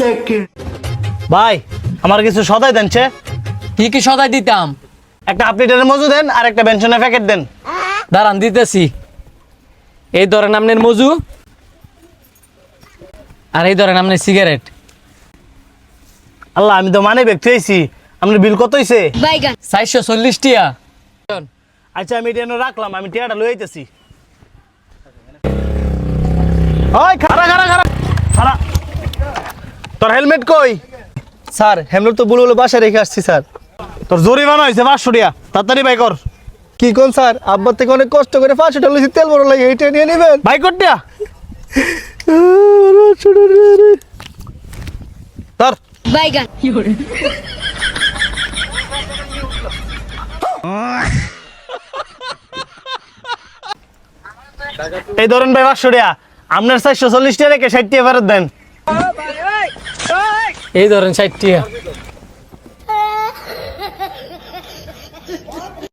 second. ভাই আমার কিছু সদাই দেন ছে কি কি সদাই দিতাম? একটা আপডেটের মজু দেন আর একটা বেনশনের প্যাকেট দেন। দাঁড়ান দিতেছি। এই ধরেন আপনার মজু, আর এই ধরেন আপনার সিগারেট। আল্লাহ আমি তো মানে ব্যক্তি হয়েছি, আপনার বিল কত হয়েছে? 440 টিয়া। আচ্ছা আমি এটা এনে রাখলাম, আমি টিয়াটা লই আইতেছি। ওই খাড়া খাড়া খাড়া খাড়া, তোর হেলমেট কই? স্যার হেমলেট তো বলে বাসায় রেখে আসছি স্যার। তোর জরিমানা হয়েছে 500 টাকা, তাড়াতাড়ি বাই কর। কি কোন স্যার, আব্বার থেকে অনেক কষ্ট করে 500 টাকা লইছি, তেল বড় লাগে, এইটা নিয়ে নেবেন। বাই কর দিয়া তোর এই ধরেন ভাই 500 টাকা, আপনার 440 টাকা রেখে 60 টাকা ফেরত দেন। এই ধরেন 60 টিয়া।